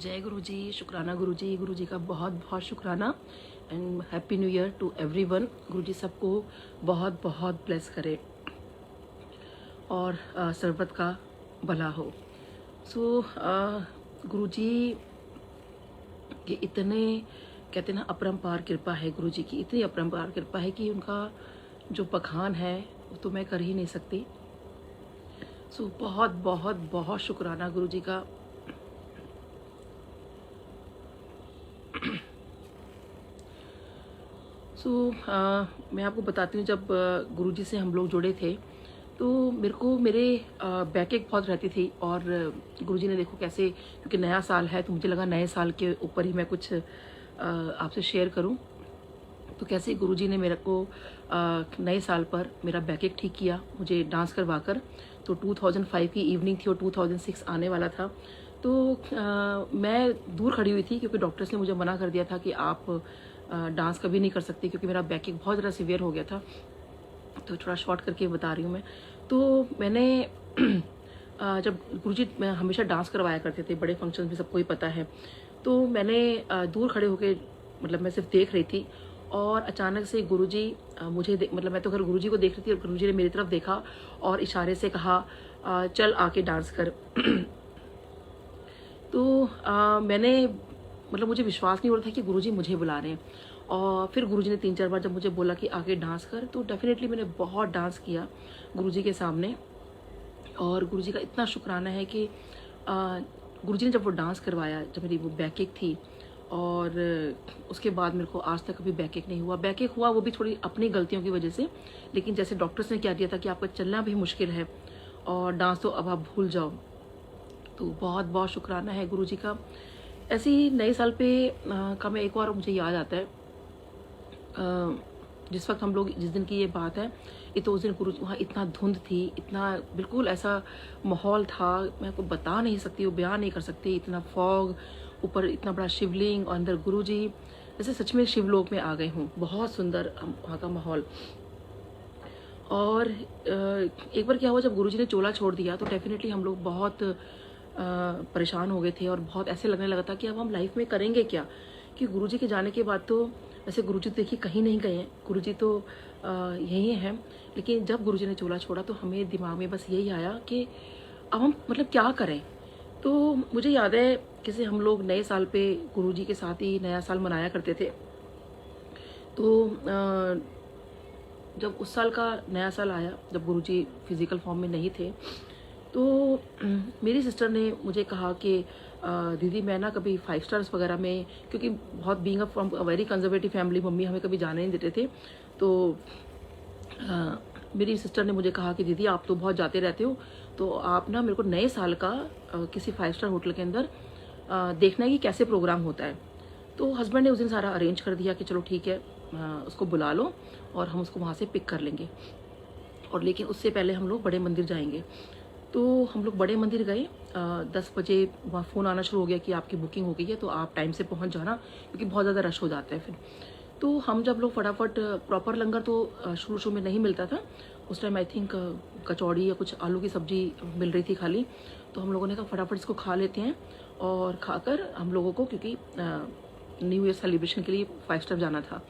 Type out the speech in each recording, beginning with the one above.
जय गुरु जी, शुक्राना गुरु जी का बहुत बहुत शुक्राना and happy new year to everyone. गुरु जी सबको बहुत बहुत ब्लेस करे और सर्वत का भला हो। सो गुरु जी के इतने कहते हैं ना अपरंपार कृपा है, गुरु जी की इतनी अपरंपार कृपा है कि उनका जो बखान है वो तो मैं कर ही नहीं सकती। सो बहुत बहुत बहुत शुक्राना गुरु जी का। मैं आपको बताती हूँ, जब गुरुजी से हम लोग जुड़े थे तो मेरे को मेरे बैक एक बहुत रहती थी और गुरुजी ने देखो कैसे, क्योंकि नया साल है तो मुझे लगा नए साल के ऊपर ही मैं कुछ आपसे शेयर करूँ। तो कैसे गुरुजी ने मेरे को नए साल पर मेरा बैक एक ठीक किया मुझे डांस करवा कर। तो 2005 की इवनिंग थी और 2006 आने वाला था। तो मैं दूर खड़ी हुई थी क्योंकि डॉक्टर्स ने मुझे मना कर दिया था कि आप डांस कभी नहीं कर सकती, क्योंकि मेरा बैक एक बहुत ज़्यादा सीवियर हो गया था। तो थोड़ा शॉर्ट करके बता रही हूँ मैं। तो मैंने जब गुरुजी मैं हमेशा डांस करवाया करते थे बड़े फंक्शन में, सबको ही पता है। तो मैंने दूर खड़े होके मतलब मैं सिर्फ देख रही थी और अचानक से गुरुजी मुझे मतलब मैं तो घर गुरुजी को देख रही थी और गुरुजी ने मेरी तरफ देखा और इशारे से कहा चल आके डांस कर। तो मैंने मतलब मुझे विश्वास नहीं हो रहा था कि गुरुजी मुझे बुला रहे हैं। और फिर गुरुजी ने 3-4 बार जब मुझे बोला कि आके डांस कर, तो डेफिनेटली मैंने बहुत डांस किया गुरुजी के सामने। और गुरुजी का इतना शुक्राना है कि गुरुजी ने जब वो डांस करवाया, जब मेरी वो बैक एक थी, और उसके बाद मेरे को आज तक कभी बैक एक नहीं हुआ। बैक एक हुआ वो भी थोड़ी अपनी गलतियों की वजह से, लेकिन जैसे डॉक्टर्स ने क्या दिया था कि आपका चलना भी मुश्किल है और डांस तो अब आप भूल जाओ। तो बहुत बहुत शुक्राना है गुरुजी का। ऐसे ही नए साल पे का मैं एक और मुझे याद आता है, जिस वक्त हम लोग जिस दिन की ये बात है, ये तो उस दिन गुरु वहाँ इतना धुंध थी, इतना बिल्कुल ऐसा माहौल था मैं आपको बता नहीं सकती, वो बयान नहीं कर सकती। इतना फॉग, ऊपर इतना बड़ा शिवलिंग और अंदर गुरुजी, जैसे सच में शिवलोक में आ गए हूँ। बहुत सुंदर वहाँ का माहौल। और एक बार क्या हुआ, जब गुरुजी ने चोला छोड़ दिया तो डेफिनेटली हम लोग बहुत परेशान हो गए थे और बहुत ऐसे लगने लगा था कि अब हम लाइफ में करेंगे क्या, कि गुरुजी के जाने के बाद तो ऐसे गुरुजी तो देखिए कहीं नहीं गए हैं, गुरुजी तो यही हैं। लेकिन जब गुरुजी ने चोला छोड़ा तो हमें दिमाग में बस यही आया कि अब हम मतलब क्या करें। तो मुझे याद है किसी हम लोग नए साल पे गुरुजी के साथ ही नया साल मनाया करते थे। तो जब उस साल का नया साल आया, जब गुरुजी फिजिकल फॉर्म में नहीं थे, तो मेरी सिस्टर ने मुझे कहा कि दीदी मैं ना कभी 5 स्टार्स वगैरह में, क्योंकि बहुत being from a very conservative family, mummy हमें कभी जाने नहीं देते थे। तो मेरी सिस्टर ने मुझे कहा कि दीदी आप तो बहुत जाते रहते हो, तो आप ना मेरे को नए साल का किसी 5 स्टार होटल के अंदर देखना है कि कैसे प्रोग्राम होता है। तो हस्बैंड ने उस दिन सारा अरेंज कर दिया कि चलो ठीक है, उसको बुला लो और हम उसको वहाँ से पिक कर लेंगे, और लेकिन उससे पहले हम लोग बड़े मंदिर जाएंगे। तो हम लोग बड़े मंदिर गए। 10 बजे वहाँ फ़ोन आना शुरू हो गया कि आपकी बुकिंग हो गई है, तो आप टाइम से पहुँच जाना, क्योंकि बहुत ज़्यादा रश हो जाता है फिर। तो हम जब लोग फटाफट, प्रॉपर लंगर तो शुरू में नहीं मिलता था उस टाइम, आई थिंक कचौड़ी या कुछ आलू की सब्जी मिल रही थी खाली। तो हम लोगों ने कहा फटाफट इसको खा लेते हैं, और खाकर हम लोगों को, क्योंकि न्यू ईयर सेलिब्रेशन के लिए 5 स्टार जाना था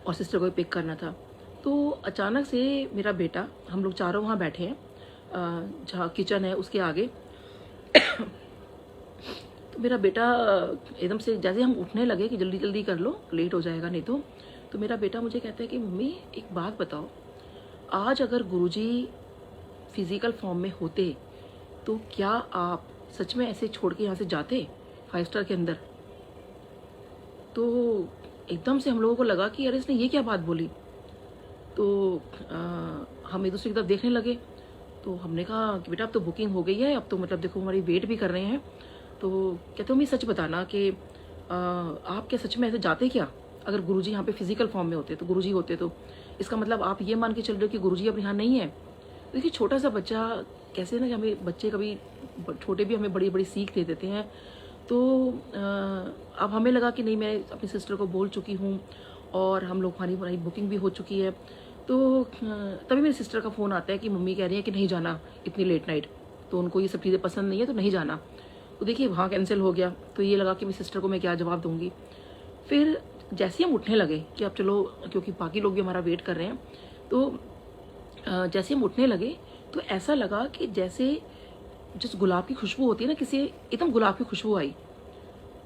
और सिस्टर को भी पिक करना था। तो अचानक से मेरा बेटा, हम लोग चारों वहाँ बैठे हैं जहाँ किचन है उसके आगे। तो मेरा बेटा एकदम से, जैसे हम उठने लगे कि जल्दी जल्दी कर लो लेट हो जाएगा नहीं तो मेरा बेटा मुझे कहता है कि मम्मी एक बात बताओ, आज अगर गुरुजी फिजिकल फॉर्म में होते तो क्या आप सच में ऐसे छोड़ के यहाँ से जाते 5 स्टार के अंदर? तो एकदम से हम लोगों को लगा कि अरे इसने ये क्या बात बोली। तो हम एक दूसरे की तरफ देखने लगे। तो हमने कहा कि बेटा अब तो बुकिंग हो गई है, अब तो मतलब देखो हमारी वेट भी कर रहे हैं। तो कहते हो मैं सच बताना कि आप क्या सच में ऐसे जाते क्या, अगर गुरुजी यहाँ पे फिजिकल फॉर्म में होते, तो गुरुजी होते तो इसका मतलब आप ये मान के चल रहे हो कि गुरुजी अब यहाँ नहीं है। देखिए छोटा सा बच्चा कैसे ना, कि हमें बच्चे कभी छोटे भी हमें बड़ी बड़ी सीख दे देते हैं। तो अब हमें लगा कि नहीं, मैं अपनी सिस्टर को बोल चुकी हूँ और हम लोग हमारी बुकिंग भी हो चुकी है। तो तभी मेरी सिस्टर का फ़ोन आता है कि मम्मी कह रही है कि नहीं जाना इतनी लेट नाइट, तो उनको ये सब चीज़ें पसंद नहीं है तो नहीं जाना। तो देखिए वहाँ कैंसिल हो गया, तो ये लगा कि मेरी सिस्टर को मैं क्या जवाब दूंगी। फिर जैसे ही हम उठने लगे कि अब चलो, क्योंकि बाकी लोग भी हमारा वेट कर रहे हैं, तो जैसे हम उठने लगे तो ऐसा लगा कि जैसे जिस गुलाब की खुशबू होती है ना, किसी एकदम गुलाब की खुशबू आई।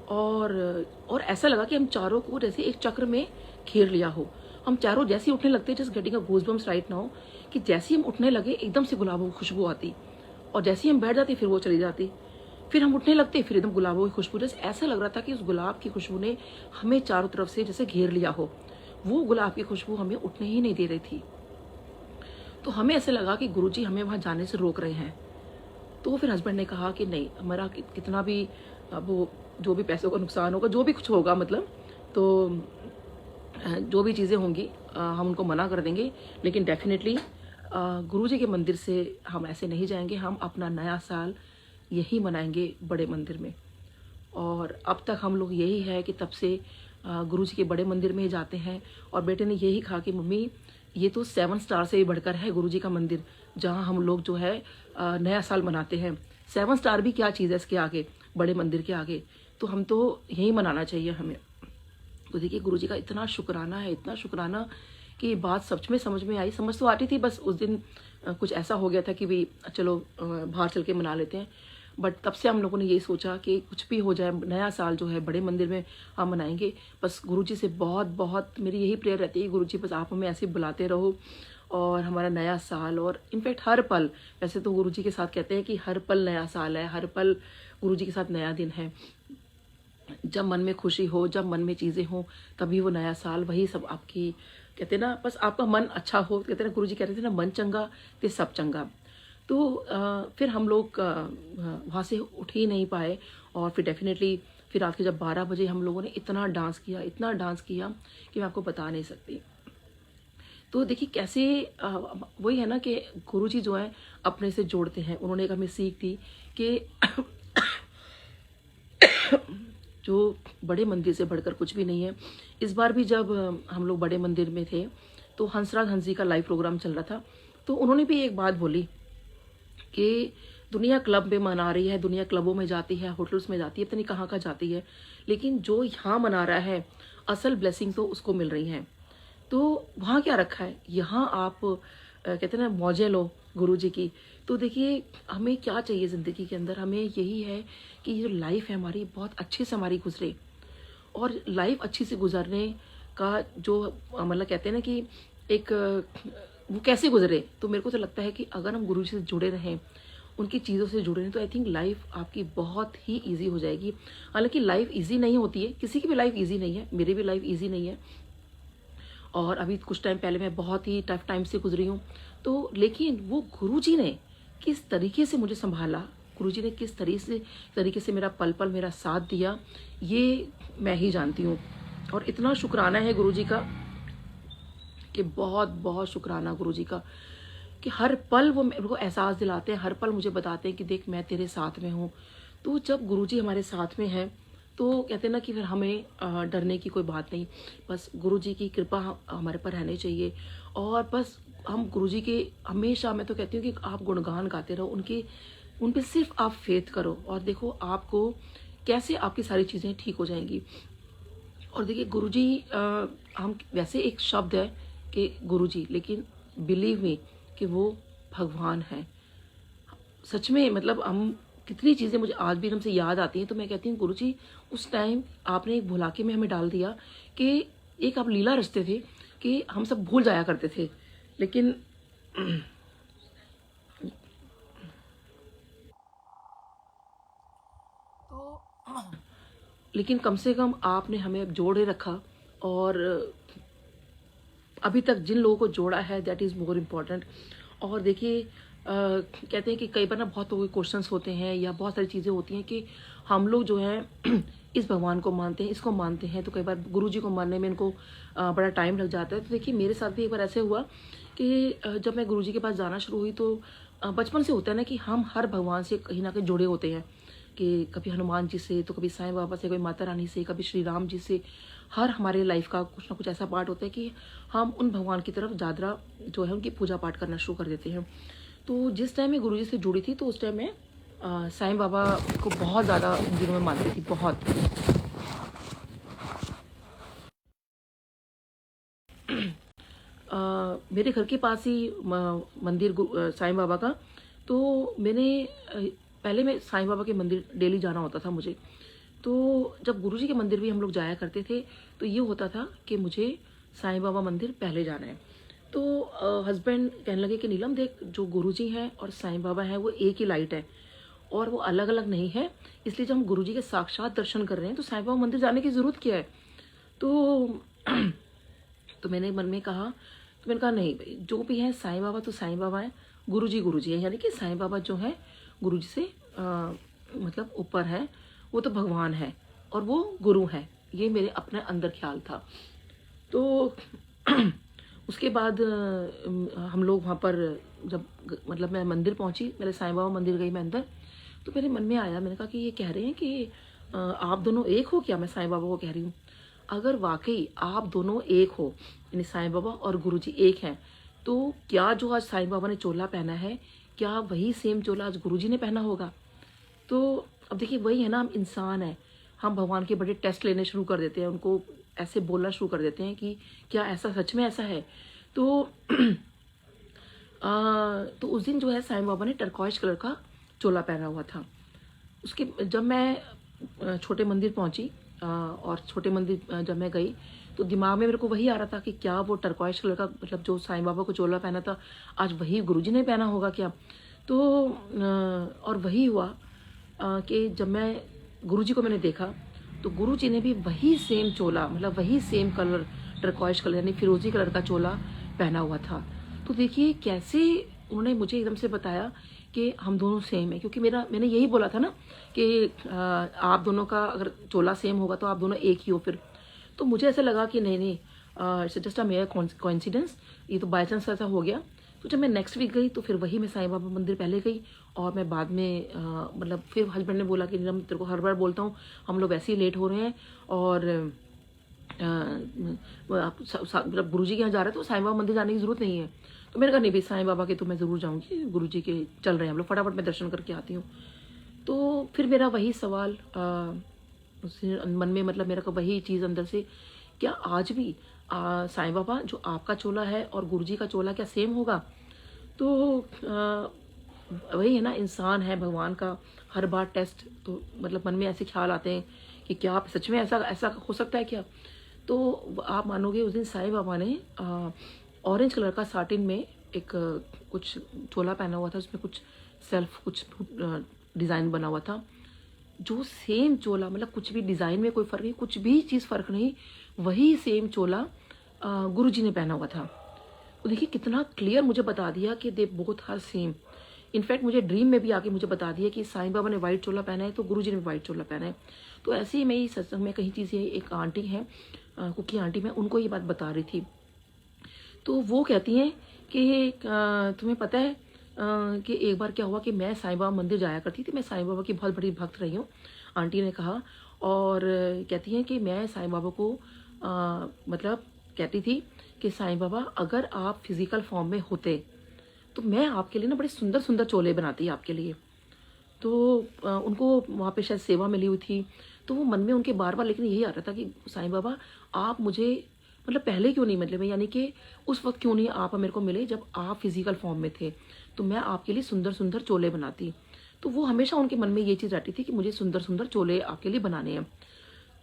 और ऐसा लगा कि हम चारों को जैसे एक चक्र में घेर लिया हो। हम चारों जैसे ही उठने लगते, just getting a goosebumps right now, कि जैसे ही हम उठने लगे एकदम से गुलाबों की खुशबू आती, और जैसे ही हम बैठ जाते फिर वो चली जाती। फिर हम उठने लगते, फिर एकदम गुलाबों की खुशबू, जैसे ऐसा लग रहा था कि उस गुलाब की खुशबू ने हमें चारों तरफ से जैसे घेर लिया हो। वो गुलाब की खुशबू हमें उठने ही नहीं दे रही थी। तो हमें ऐसा लगा कि गुरुजी हमें वहाँ जाने से रोक रहे हैं। तो फिर हस्बैंड ने कहा कि नहीं, हमारा कितना भी वो जो भी पैसों का नुकसान होगा, जो भी कुछ होगा, मतलब तो जो भी चीज़ें होंगी हम उनको मना कर देंगे, लेकिन डेफिनेटली गुरुजी के मंदिर से हम ऐसे नहीं जाएंगे। हम अपना नया साल यही मनाएंगे बड़े मंदिर में। और अब तक हम लोग यही है कि तब से गुरुजी के बड़े मंदिर में ही जाते हैं। और बेटे ने यही कहा कि मम्मी, ये तो 7 स्टार से भी बढ़कर है गुरुजी का मंदिर, जहाँ हम लोग जो है नया साल मनाते हैं। 7 स्टार भी क्या चीज़ है इसके आगे, बड़े मंदिर के आगे। तो हम तो यही मनाना चाहिए हमें। तो देखिए गुरुजी का इतना शुक्राना है, इतना शुक्राना कि बात सच में समझ में आई। समझ तो आती थी, बस उस दिन कुछ ऐसा हो गया था कि भी चलो बाहर चल के मना लेते हैं। बट तब से हम लोगों ने यही सोचा कि कुछ भी हो जाए, नया साल जो है बड़े मंदिर में हम मनाएंगे। बस गुरुजी से बहुत बहुत मेरी यही प्रेयर रहती है, गुरुजी बस आप हमें ऐसे बुलाते रहो और हमारा नया साल, और इनफैक्ट हर पल, वैसे तो गुरुजी के साथ कहते हैं कि हर पल नया साल है, हर पल गुरुजी के साथ नया दिन है। जब मन में खुशी हो, जब मन में चीज़ें हों, तभी वो नया साल, वही सब आपकी कहते हैं ना, बस आपका मन अच्छा हो। कहते हैं ना, गुरुजी कहते थे ना, मन चंगा ते सब चंगा। तो फिर हम लोग वहाँ से उठ ही नहीं पाए। और फिर डेफिनेटली फिर रात के जब 12 बजे हम लोगों ने इतना डांस किया, इतना डांस किया कि मैं आपको बता नहीं सकती। तो देखिए कैसे वही है ना कि गुरुजी जो है अपने से जोड़ते हैं। उन्होंने एक हमें सीख दी कि जो बड़े मंदिर से बढ़कर कुछ भी नहीं है। इस बार भी जब हम लोग बड़े मंदिर में थे, तो हंसराज हंसी का लाइव प्रोग्राम चल रहा था। तो उन्होंने भी एक बात बोली कि दुनिया क्लब में मना रही है, दुनिया क्लबों में जाती है, होटल्स में जाती है, पता नहीं कहाँ कहाँ जाती है, लेकिन जो यहाँ मना रहा है असल ब्लेसिंग तो उसको मिल रही है। तो वहाँ क्या रखा है, यहाँ आप कहते हैं ना मौजें लो गुरुजी की। तो देखिए हमें क्या चाहिए ज़िंदगी के अंदर, हमें यही है कि ये जो लाइफ है हमारी बहुत अच्छे से हमारी गुजरे। और लाइफ अच्छी से गुजरने का जो मतलब कहते हैं ना कि एक वो कैसे गुजरे, तो मेरे को तो लगता है कि अगर हम गुरुजी से जुड़े रहें, उनकी चीज़ों से जुड़े रहें, तो आई थिंक लाइफ आपकी बहुत ही ईजी हो जाएगी। हालांकि लाइफ ईजी नहीं होती है, किसी की भी लाइफ ईजी नहीं है, मेरी भी लाइफ ईजी नहीं है। और अभी कुछ टाइम पहले मैं बहुत ही टफ टाइम से गुजरी हूँ। तो लेकिन वो गुरुजी ने किस तरीके से मुझे संभाला, गुरुजी ने किस तरीके से मेरा पल पल मेरा साथ दिया, ये मैं ही जानती हूँ। और इतना शुक्राना है गुरुजी का कि बहुत बहुत शुक्राना गुरुजी का कि हर पल वो मेरे को एहसास दिलाते हैं, हर पल मुझे बताते हैं कि देख मैं तेरे साथ में हूँ। तो जब गुरुजी हमारे साथ में है तो कहते हैं ना कि फिर हमें डरने की कोई बात नहीं। बस गुरुजी की कृपा हमारे पर रहनी चाहिए। और बस हम गुरुजी के हमेशा, मैं तो कहती हूँ कि आप गुणगान गाते रहो उनके, उन पे सिर्फ आप फेथ करो और देखो आपको कैसे आपकी सारी चीज़ें ठीक हो जाएंगी। और देखिए गुरुजी हम वैसे एक शब्द है कि गुरुजी, लेकिन बिलीव मी कि वो भगवान है सच में। मतलब हम कितनी चीज़ें मुझे आज भी हमसे याद आती हैं, तो मैं कहती हूँ गुरुजी उस टाइम आपने एक भुलाके में हमें डाल दिया कि एक आप लीला रचते थे कि हम सब भूल जाया करते थे, लेकिन तो लेकिन कम से कम आपने हमें जोड़े रखा। और अभी तक जिन लोगों को जोड़ा है दैट इज़ मोर इम्पॉर्टेंट। और देखिए कहते हैं कि कई बार ना बहुत लोगों के क्वेश्चंस होते हैं या बहुत सारी चीज़ें होती हैं कि हम लोग जो है इस भगवान को मानते हैं, इसको मानते हैं, तो कई बार गुरुजी को मानने में इनको बड़ा टाइम लग जाता है। तो देखिए मेरे साथ भी एक बार ऐसे हुआ कि जब मैं गुरुजी के पास जाना शुरू हुई तो बचपन से होता है ना कि हम हर भगवान से कहीं ना कहीं जुड़े होते हैं, कि कभी हनुमान जी से, तो कभी साईं बाबा से, कभी माता रानी से, कभी श्री राम जी से। हर हमारे लाइफ का कुछ ना कुछ ऐसा पार्ट होता है कि हम उन भगवान की तरफ ज़्यादा जो है उनकी पूजा पाठ करना शुरू कर देते हैं। तो जिस टाइम मैं गुरुजी से जुड़ी थी तो उस टाइम मैं साईं बाबा को बहुत ज़्यादा इन दिनों में मानती थी, बहुत। मेरे घर के पास ही मंदिर साईं बाबा का। तो मैंने पहले मैं साईं बाबा के मंदिर डेली जाना होता था मुझे। तो जब गुरुजी के मंदिर भी हम लोग जाया करते थे तो ये होता था कि मुझे साईं बाबा मंदिर पहले जाना है। तो हस्बैंड कहने लगे कि नीलम देख, जो गुरुजी हैं और साईं बाबा हैं वो एक ही लाइट है और वो अलग अलग नहीं है, इसलिए जब हम गुरुजी के साक्षात दर्शन कर रहे हैं तो साईं बाबा मंदिर जाने की ज़रूरत क्या है। तो तो मैंने मन में कहा, तो मैंने कहा नहीं भाई, जो भी है साईं बाबा तो साईं बाबा है, गुरुजी है, यानी कि साईं बाबा जो है गुरुजी से मतलब ऊपर है, वो तो भगवान है और वो गुरु है, ये मेरे अपने अंदर ख्याल था। तो उसके बाद हम लोग वहाँ पर जब मतलब मैं मंदिर पहुँची, मेरे साईं बाबा मंदिर गई मैं अंदर, तो मेरे मन में आया, मैंने कहा कि ये कह रहे हैं कि आप दोनों एक हो क्या। मैं साईं बाबा को कह रही हूँ, अगर वाकई आप दोनों एक हो, यानी साईं बाबा और गुरुजी एक हैं, तो क्या जो आज साईं बाबा ने चोला पहना है, क्या वही सेम चोला आज गुरुजी ने पहना होगा। तो अब देखिए वही है ना, हम इंसान हैं, हम भगवान के बड़े टेस्ट लेने शुरू कर देते हैं, उनको ऐसे बोलना शुरू कर देते हैं कि क्या ऐसा सच में ऐसा है। तो तो उस दिन जो है साईं बाबा ने टर्कॉइज कलर का चोला पहना हुआ था। उसके जब मैं छोटे मंदिर पहुंची और छोटे मंदिर जब मैं गई तो दिमाग में मेरे को वही आ रहा था कि क्या वो टर्कॉइज कलर का मतलब जो साईं बाबा को चोला पहना था आज वही गुरुजी ने पहना होगा क्या। तो और वही हुआ कि जब मैं गुरुजी को मैंने देखा तो गुरुजी ने भी वही सेम चोला, मतलब वही सेम कलर, टर्कॉइज कलर यानी फिरोजी कलर का चोला पहना हुआ था। तो देखिए कैसे उन्होंने मुझे एकदम से बताया कि हम दोनों सेम है, क्योंकि मैंने यही बोला था ना कि आप दोनों का अगर चोला सेम होगा तो आप दोनों एक ही हो फिर। तो मुझे ऐसा लगा कि नहीं, it's just a mayor coincidence, ये तो बाय चांस ऐसा हो गया। तो जब मैं नेक्स्ट वीक गई तो फिर वही मैं साईं बाबा मंदिर पहले गई और मैं बाद में मतलब फिर हस्बैंड ने बोला कि नीलम तेरे को हर बार बोलता हूँ, हम लोग ऐसे ही लेट हो रहे हैं और आप मतलब गुरुजी के यहाँ जा रहे हैं तो साईं बाबा मंदिर जाने की जरूरत नहीं है। तो मैंने कहा नहीं भाई, साईं बाबा के तो मैं ज़रूर जाऊँगी, गुरुजी के चल रहे हैं हम लोग, फटाफट मैं दर्शन करके आती हूँ। तो फिर मेरा वही सवाल मन में, मतलब मेरा को वही चीज़ अंदर से, क्या आज भी साईं बाबा जो आपका चोला है और गुरुजी का चोला क्या सेम होगा। तो वही है ना, इंसान है भगवान का, हर बार टेस्ट, तो मतलब मन में ऐसे ख्याल आते हैं कि क्या आप सच में ऐसा ऐसा हो सकता है क्या। तो आप मानोगे उस दिन साईं बाबा ने ऑरेंज कलर का साटिन में एक कुछ चोला पहना हुआ था, उसमें कुछ सेल्फ कुछ डिज़ाइन बना हुआ था, जो सेम चोला, मतलब कुछ भी डिज़ाइन में कोई फ़र्क नहीं, कुछ भी चीज़ फ़र्क नहीं, वही सेम चोला गुरुजी ने पहना हुआ था। तो देखिए कितना क्लियर मुझे बता दिया कि they both are same. In fact मुझे ड्रीम में भी आके मुझे बता दिया कि साईं बाबा ने वाइट चोला पहना है तो गुरुजी ने भी वाइट चोला पहना है। तो ऐसे ही मेरी सत्संग में कहीं चीज़ें, एक आंटी हैं कुकी आंटी, मैं उनको ये बात बता रही थी। तो वो कहती हैं कि तुम्हें पता है कि एक बार क्या हुआ कि मैं साईं बाबा मंदिर जाया करती थी, मैं साईं बाबा की बहुत बड़ी भक्त रही हूँ, आंटी ने कहा। और कहती हैं कि मैं साईं बाबा को मतलब कहती थी कि साईं बाबा अगर आप फिज़िकल फॉर्म में होते तो मैं आपके लिए ना बड़े सुंदर सुंदर चोले बनाती आपके लिए। तो उनको वहाँ पे शायद सेवा मिली हुई थी, तो वो मन में उनके बार बार लेकिन यही आ रहा था कि साईं बाबा आप मुझे मतलब पहले क्यों नहीं, मतलब यानी कि उस वक्त क्यों नहीं आप मेरे को मिले जब आप फिजिकल फॉर्म में थे, तो मैं आपके लिए सुंदर सुंदर चोले बनाती। तो वो हमेशा उनके मन में ये चीज़ रहती थी कि मुझे सुंदर सुंदर चोले आपके लिए बनाने हैं।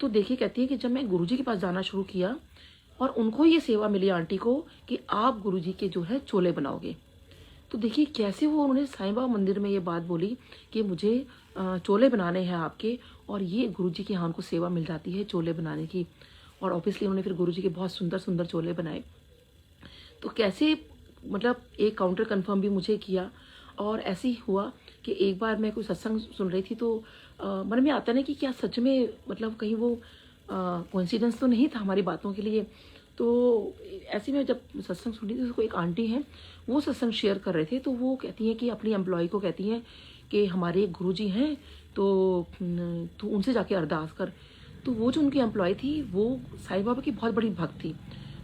तो देखिए कहती है कि जब मैं गुरुजी के पास जाना शुरू किया और उनको ये सेवा मिली आंटी को कि आप गुरुजी के जो है चोले बनाओगे, तो देखिए कैसे वो उन्होंने साईं बाबा मंदिर में ये बात बोली कि मुझे चोले बनाने हैं आपके, और ये गुरुजी के यहाँ उनको सेवा मिल जाती है चोले बनाने की। और ऑब्वियसली उन्होंने फिर गुरुजी के बहुत सुंदर सुंदर चोले बनाए। तो कैसे मतलब एक काउंटर कंफर्म भी मुझे किया। और ऐसे ही हुआ कि एक बार मैं कोई सत्संग सुन रही थी तो मन में आता नहीं कि क्या सच में मतलब कहीं वो कोइंसिडेंस तो नहीं था हमारी बातों के लिए। तो ऐसे में जब सत्संग सुनी थी तो कोई एक आंटी हैं, वो सत्संग शेयर कर रहे थे, तो वो कहती हैं कि अपनी एम्प्लॉय को कहती हैं कि हमारे एक गुरुजी हैं तो उनसे जाके अरदास कर। तो वो जो उनकी एम्प्लॉय थी वो साईं बाबा की बहुत बड़ी भक्त थी।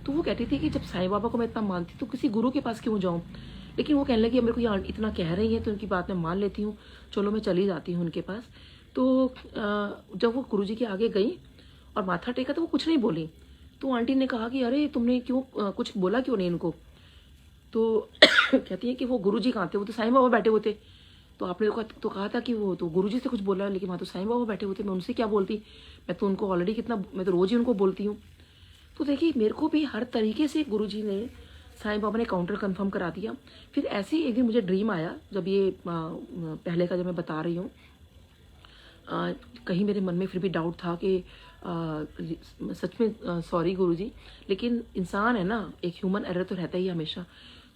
तो वो कहती थी कि जब साईं बाबा को मैं इतना मानती तो किसी गुरु के पास क्यों जाऊँ। लेकिन वो कहने लगी मेरे को ये इतना कह रही है तो उनकी बात मैं मान लेती हूँ, चलो मैं चली जाती हूँ उनके पास। तो जब वो गुरुजी के आगे गई और माथा टेका तो वो कुछ नहीं बोली। तो आंटी ने कहा कि अरे तुमने क्यों कुछ बोला क्यों नहीं इनको? तो कहती है कि वो गुरुजी कहाँ थे, वो तो साईं बाबा बैठे हुए थे। तो आपने तो कहा था कि वो तो गुरुजी से कुछ बोला, लेकिन वहाँ तो साईं बाबा बैठे हुए थे, मैं उनसे क्या बोलती, मैं तो उनको ऑलरेडी मैं तो रोज़ ही उनको बोलती हूँ। तो देखिए मेरे को भी हर तरीके से गुरुजी ने, साईं बाबा ने काउंटर कंफर्म करा दिया। फिर ऐसे ही एक दिन मुझे ड्रीम आया, जब ये पहले का जब मैं बता रही हूँ, कहीं मेरे मन में फिर भी डाउट था कि सच में सॉरी गुरुजी, लेकिन इंसान है ना, एक ह्यूमन एरर तो रहता ही हमेशा।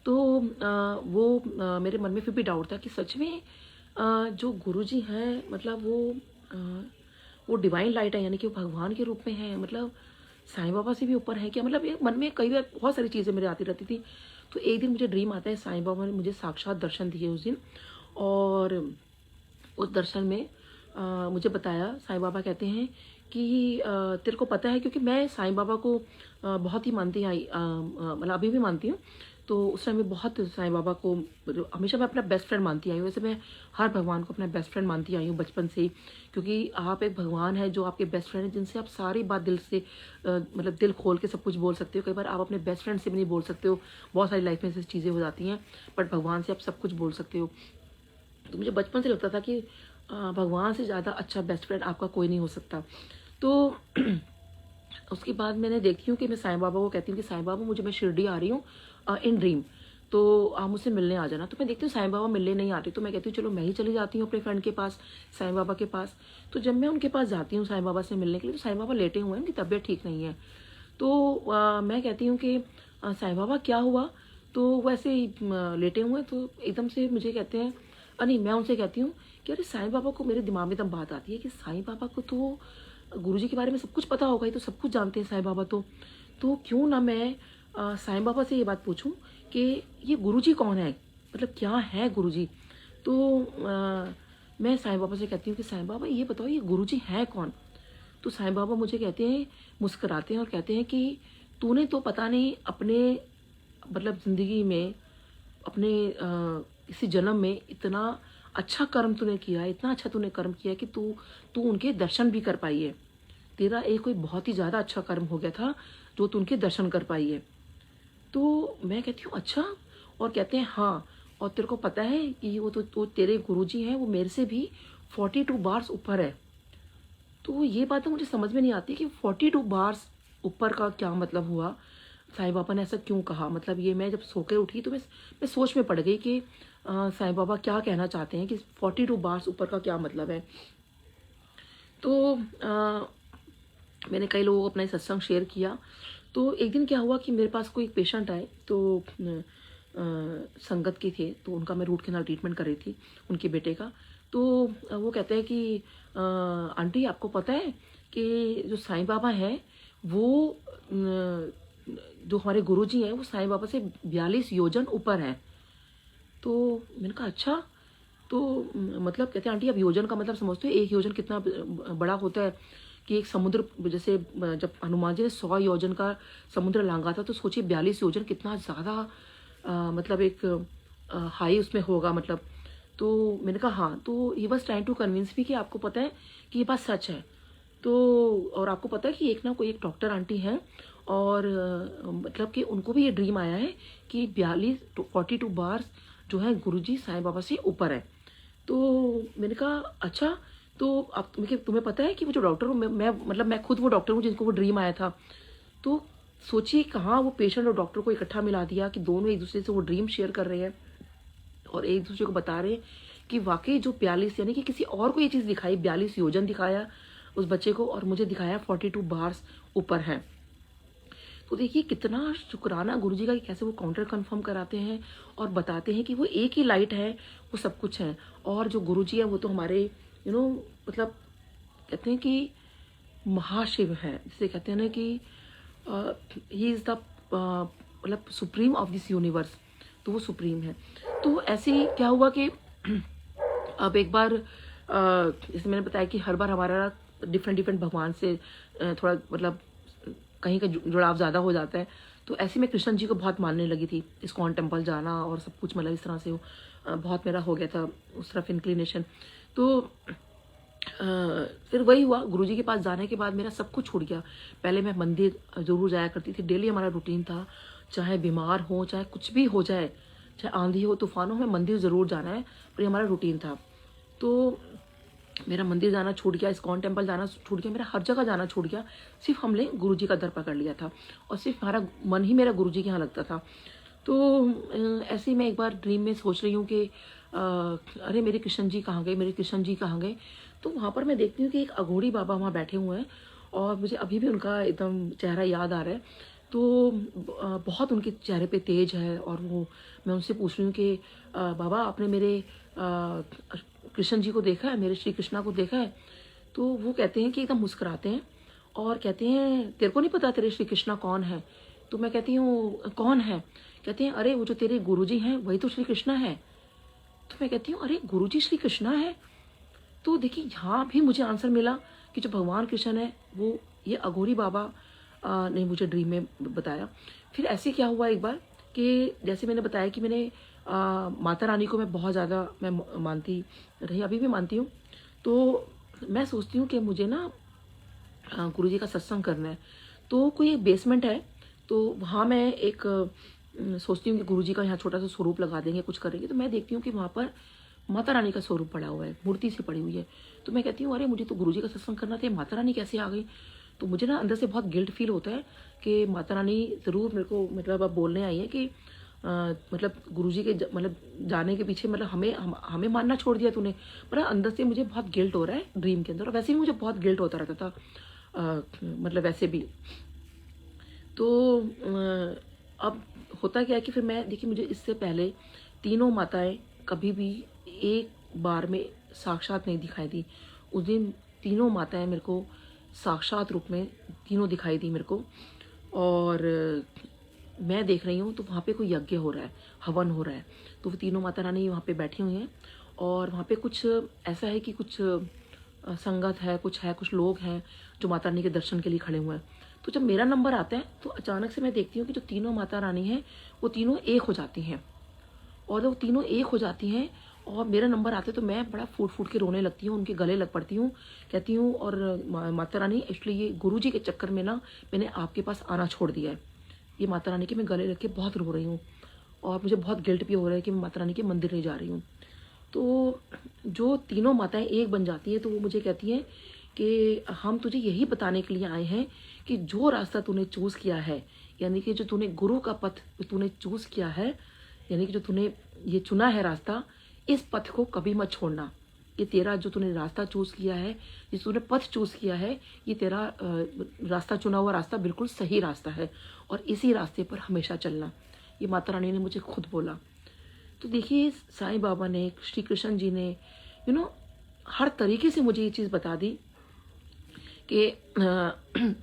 तो मेरे मन में फिर भी डाउट था कि सच में जो गुरुजी हैं मतलब वो डिवाइन लाइट है, यानी कि वो भगवान के रूप में है, मतलब साईं बाबा से भी ऊपर है क्या? मतलब ये मन में कई बार बहुत सारी चीज़ें मेरे आती रहती थी। तो एक दिन मुझे ड्रीम आता है, साईं बाबा ने मुझे साक्षात दर्शन दिए उस दिन, और उस दर्शन में मुझे बताया, साईं बाबा कहते हैं कि तेरे को पता है, क्योंकि मैं साईं बाबा को बहुत ही मानती आई, मतलब अभी भी मानती हूँ। तो उस टाइम में बहुत साईं बाबा को हमेशा मैं अपना बेस्ट फ्रेंड मानती आई हूँ। वैसे मैं हर भगवान को अपना बेस्ट फ्रेंड मानती आई हूँ बचपन से ही, क्योंकि आप एक भगवान है जो आपके बेस्ट फ्रेंड है, जिनसे आप सारी बात दिल से मतलब दिल खोल के सब कुछ बोल सकते हो। कई बार आप अपने बेस्ट फ्रेंड से भी नहीं बोल सकते हो, बहुत सारी लाइफ में ऐसी चीज़ें हो जाती हैं, बट भगवान से आप सब कुछ बोल सकते हो। तो मुझे बचपन से लगता था कि भगवान से ज़्यादा अच्छा बेस्ट फ्रेंड आपका कोई नहीं हो सकता। तो उसके बाद मैंने देखती हूँ कि मैं साईं बाबा को कहती हूँ कि साईं बाबा मुझे, मैं शिरडी आ रही हूँ इन ड्रीम, तो आप मुझसे मिलने आ जाना। तो मैं देखती हूँ साईं बाबा मिलने नहीं आते, तो मैं कहती हूँ चलो मैं ही चली जाती हूँ अपने फ्रेंड के पास, साईं बाबा के पास। तो जब मैं उनके पास जाती हूँ साईं बाबा से मिलने के लिए, तो साईं बाबा लेटे हुए हैं, उनकी तबीयत ठीक नहीं है। तो मैं कहती हूँ कि साईं बाबा क्या हुआ? तो वैसे ही लेटे हुए, तो एकदम से मुझे कहते हैं, नहीं, मैं उनसे कहती हूँ कि अरे साईं बाबा को, मेरे दिमाग में एकदम बात आती है कि साईं बाबा को तो गुरुजी के बारे में सब कुछ पता होगा, ये तो सब कुछ जानते हैं साईं बाबा। तो क्यों ना मैं साईं बाबा से ये बात पूछूं कि ये गुरुजी कौन है, मतलब क्या है गुरुजी। तो मैं साईं बाबा से कहती हूँ कि साईं बाबा ये बताओ ये गुरुजी है कौन? तो साईं बाबा मुझे कहते हैं, मुस्कुराते हैं और कहते हैं कि तूने तो पता नहीं अपने मतलब ज़िंदगी में, अपने इसी जन्म में इतना अच्छा कर्म तूने किया है, इतना अच्छा तूने कर्म किया है कि तू उनके दर्शन भी कर पाई है। तेरा एक कोई बहुत ही ज़्यादा अच्छा कर्म हो गया था जो तू उनके दर्शन कर पाई है। तो मैं कहती हूँ अच्छा, और कहते हैं हाँ, और तेरे को पता है कि वो तेरे गुरुजी हैं, वो मेरे से भी 42 बार्स ऊपर है। तो ये बात तो मुझे समझ में नहीं आती कि 42 बार्स ऊपर का क्या मतलब हुआ, साईं बाबा ने ऐसा क्यों कहा। मतलब ये मैं जब सो के उठी तो मैं सोच में पड़ गई कि साईं बाबा क्या कहना चाहते हैं, कि 42 बार्स ऊपर का क्या मतलब है। तो मैंने कई लोगों को अपना सत्संग शेयर किया। तो एक दिन क्या हुआ कि मेरे पास कोई पेशेंट आए, तो संगत के थे, तो उनका मैं रूट कैनाल ट्रीटमेंट कर रही थी, उनके बेटे का। तो वो कहते हैं कि आंटी आपको पता है कि जो साईं बाबा हैं वो जो हमारे गुरुजी हैं वो साईं बाबा से 42 योजन ऊपर हैं। तो मैंने कहा अच्छा, तो मतलब कहते हैं आंटी आप योजन का मतलब समझते हो, एक योजन कितना बड़ा होता है, कि एक समुद्र, जैसे जब हनुमान जी ने 100 योजन का समुद्र लांगा था, तो सोचिए 42 योजन कितना ज़्यादा मतलब एक हाई उसमें होगा मतलब। तो मैंने कहा हाँ। तो he was trying to convince me कि आपको पता है कि ये बात सच है। तो और आपको पता है कि एक डॉक्टर आंटी हैं, और मतलब कि उनको भी ये ड्रीम आया है कि 42 बार्स जो है गुरुजी साईं बाबा से ऊपर है। तो मैंने कहा अच्छा, तो अब तुम्हें पता है कि वो जो डॉक्टर हूँ मैं मतलब मैं खुद वो डॉक्टर हूँ जिनको वो ड्रीम आया था। तो सोचिए कहाँ वो पेशेंट और डॉक्टर को इकट्ठा मिला दिया कि दोनों एक दूसरे से वो ड्रीम शेयर कर रहे हैं और एक दूसरे को बता रहे हैं कि वाकई जो 42, यानी कि किसी और को ये चीज़ दिखाई, 42 योजन दिखाया उस बच्चे को, और मुझे दिखाया 42 बार्स ऊपर है। तो देखिए कितना शुक्राना गुरुजी का कि कैसे वो काउंटर कंफर्म कराते हैं और बताते हैं कि वो एक ही लाइट है, वो सब कुछ है। और जो गुरुजी है वो तो हमारे मतलब कहते हैं कि महाशिव है, जिसे कहते हैं ना कि ही इज़ द मतलब सुप्रीम ऑफ दिस यूनिवर्स, तो वो सुप्रीम है। तो ऐसे ही क्या हुआ कि अब एक बार जैसे मैंने बताया कि हर बार हमारा डिफरेंट भगवान से थोड़ा मतलब कहीं का जुड़ाव ज़्यादा हो जाता है। तो ऐसे मैं कृष्ण जी को बहुत मानने लगी थी, इस्कॉन टेम्पल जाना और सब कुछ, मतलब इस तरह से बहुत मेरा हो गया था उस तरफ इंक्लिनेशन। तो फिर वही हुआ, गुरुजी के पास जाने के बाद मेरा सब कुछ छूट गया। पहले मैं मंदिर ज़रूर जाया करती थी, डेली हमारा रूटीन था, चाहे बीमार हो, चाहे कुछ भी हो जाए, चाहे आंधी हो तूफान हो, हमें मंदिर ज़रूर जाना है, पर ये हमारा रूटीन था। तो मेरा मंदिर जाना छूट गया, इस्कॉन टेम्पल जाना छूट गया, मेरा हर जगह जाना छूट गया। सिर्फ हमने गुरुजी का दर पकड़ लिया था और सिर्फ हमारा मन ही मेरा गुरुजी के यहाँ लगता था। तो ऐसे ही मैं एक बार ड्रीम में सोच रही हूँ कि अरे मेरे कृष्ण जी कहाँ गए, मेरे कृष्ण जी कहाँ गए। तो वहाँ पर मैं देखती हूँ कि एक अघोरी बाबा वहाँ बैठे हुए हैं और मुझे अभी भी उनका एकदम चेहरा याद आ रहा है। तो बहुत उनके चेहरे पे तेज है और वो, मैं उनसे पूछ रही हूँ कि बाबा आपने मेरे कृष्ण जी को देखा है, मेरे श्री कृष्णा को देखा है? तो वो कहते हैं कि एकदम मुस्कुराते हैं और कहते हैं तेरे को नहीं पता तेरे श्री कृष्णा कौन है? तो मैं कहती हूँ कौन है? कहते हैं अरे वो जो तेरे गुरुजी हैं वही तो श्री कृष्णा है। तो मैं कहती हूँ अरे गुरुजी श्री कृष्णा है? तो देखिए यहाँ भी मुझे आंसर मिला कि जो भगवान कृष्ण है वो ये अघोरी बाबा ने मुझे ड्रीम में बताया। फिर ऐसे क्या हुआ एक बार कि जैसे मैंने बताया कि मैंने माता रानी को मैं बहुत ज़्यादा मैं मानती रही, अभी भी मानती हूँ। तो मैं सोचती हूँ कि मुझे ना गुरुजी का सत्संग करना है। तो कोई एक बेसमेंट है, तो वहाँ मैं एक सोचती हूँ कि गुरुजी का यहाँ छोटा सा स्वरूप लगा देंगे, कुछ करेंगे। तो मैं देखती हूँ कि वहाँ पर माता रानी का स्वरूप पड़ा हुआ है, मूर्ति सी पड़ी हुई है। तो मैं कहती हूँ अरे मुझे तो गुरुजी का सत्संग करना था, माता रानी कैसे आ गई? तो मुझे ना अंदर से बहुत गिल्ट फील होता है कि माता रानी ज़रूर मेरे को मतलब अब बोलने आई है कि मतलब गुरुजी के मतलब जाने के पीछे मतलब हमें मानना छोड़ दिया तूने। मतलब अंदर से मुझे बहुत गिल्ट हो रहा है ड्रीम के अंदर, और वैसे भी मुझे बहुत गिल्ट होता रहता था मतलब वैसे भी। तो अब होता क्या है कि फिर मैं देखिए, मुझे इससे पहले तीनों माताएं कभी भी एक बार में साक्षात नहीं दिखाई दी। उस दिन तीनों माताएं मेरे को साक्षात रूप में तीनों दिखाई दी मेरे को। और मैं देख रही हूँ तो वहाँ पे कोई यज्ञ हो रहा है, हवन हो रहा है। तो वो तीनों माता रानी वहाँ पे बैठी हुई हैं और वहाँ पे कुछ ऐसा है कि कुछ संगत है, कुछ लोग हैं जो माता रानी के दर्शन के लिए खड़े हुए हैं। तो जब मेरा नंबर आता है तो अचानक से मैं देखती हूँ कि जो तीनों माता रानी हैं वो तीनों एक हो जाती हैं। और जब वो तीनों एक हो जाती हैं और मेरा नंबर आता है तो मैं बड़ा फूट फूट के रोने लगती हूँ, उनके गले लग पड़ती हूँ, कहती हूँ और माता रानी इसलिए ये गुरुजी के चक्कर में ना मैंने आपके पास आना छोड़ दिया है। ये माता रानी के मैं गले रख के बहुत रो रही हूँ और मुझे बहुत गिल्ट भी हो रहा है कि मैं माता रानी के मंदिर नहीं जा रही हूँ। तो जो तीनों माताएं एक बन जाती हैं तो वो मुझे कहती हैं कि हम तुझे यही बताने के लिए आए हैं कि जो रास्ता तूने चूज़ किया है, यानी कि जो तूने गुरु का पथ तूने चूज़ किया है, यानी कि जो तूने ये चुना है रास्ता, इस पथ को कभी मत छोड़ना। ये तेरा जो तूने रास्ता चूज़ किया है, जिस तूने पथ चूज़ किया है, ये तेरा रास्ता, चुना हुआ रास्ता बिल्कुल सही रास्ता है और इसी रास्ते पर हमेशा चलना। ये माता रानी ने मुझे खुद बोला। तो देखिए साईं बाबा ने, श्री कृष्ण जी ने हर तरीके से मुझे ये चीज़ बता दी कि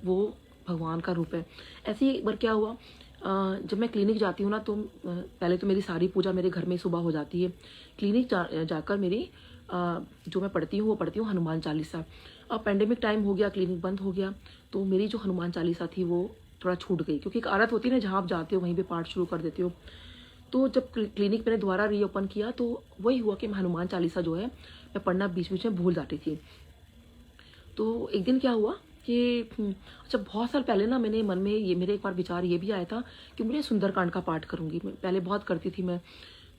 वो भगवान का रूप है। ऐसे ही एक बार क्या हुआ, जब मैं क्लिनिक जाती हूँ ना तो पहले तो मेरी सारी पूजा मेरे घर में सुबह हो जाती है। क्लिनिक जाकर मेरी जो मैं पढ़ती हूँ वो पढ़ती हूँ हनुमान चालीसा। अब पेंडेमिक टाइम हो गया, क्लिनिक बंद हो गया, तो मेरी जो हनुमान चालीसा थी वो थोड़ा छूट गई, क्योंकि एक आदत होती है ना, जहाँ आप जाते हो वहीं पे पाठ शुरू कर देते हो। तो जब क्लिनिक मैंने दोबारा रीओपन किया तो वही हुआ कि मैं हनुमान चालीसा जो है मैं पढ़ना बीच बीच में भूल जाती थी। तो एक दिन क्या हुआ कि अच्छा, बहुत साल पहले ना मैंने मन में ये, मेरे एक बार विचार ये भी आया था कि मुझे सुंदरकांड का पाठ करूँगी। मैं पहले बहुत करती थी मैं,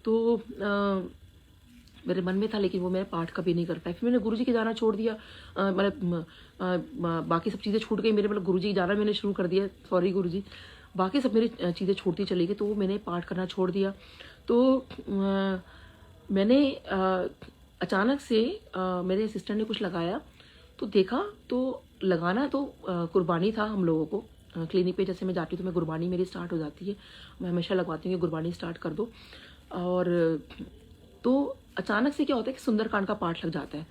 तो मेरे मन में था, लेकिन वो मैं पाठ कभी नहीं कर पाई। फिर मैंने गुरुजी के जाना छोड़ दिया, मतलब बाकी सब चीज़ें छूट गई मेरे, मतलब गुरुजी के जाना मैंने शुरू कर दिया, सॉरी गुरुजी, बाकी सब मेरी चीज़ें छूटती चली गई, तो वो मैंने पाठ करना छोड़ दिया। तो मैंने अचानक से मेरे असिस्टेंट ने कुछ लगाया तो देखा, तो लगाना तो गुरबानी था हम लोगों को। क्लिनिक पे जैसे मैं जाती हूँ तो मैं गुरबानी मेरी स्टार्ट हो जाती है, मैं हमेशा लगवाती हूँ कि गुरबानी स्टार्ट कर दो। और तो अचानक से क्या होता है कि सुंदरकांड का पाठ लग जाता है।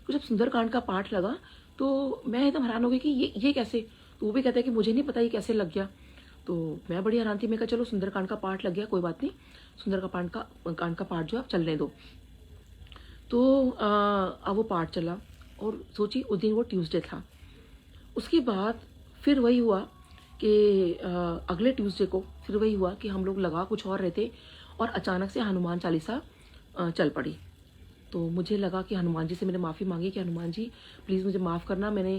तो जब सुंदरकांड का पाठ लगा तो मैं एकदम हैरान हो गई कि ये कैसे। तो वो भी कहता है कि मुझे नहीं पता ये कैसे लग गया। तो मैं बड़ी हैरान थी, मैं कहा चलो सुंदरकांड का पाठ लग गया, कोई बात नहीं, सुंदर कांड का पाठ जो आप चलने दो। तो अब वो पाठ चला और सोची उस दिन वो ट्यूसडे था। उसके बाद फिर वही हुआ कि अगले ट्यूसडे को फिर वही हुआ कि हम लोग लगा कुछ और रहे थे और अचानक से हनुमान चालीसा चल पड़ी। तो मुझे लगा कि हनुमान जी से मैंने माफ़ी मांगी कि हनुमान जी प्लीज़ मुझे माफ़ करना, मैंने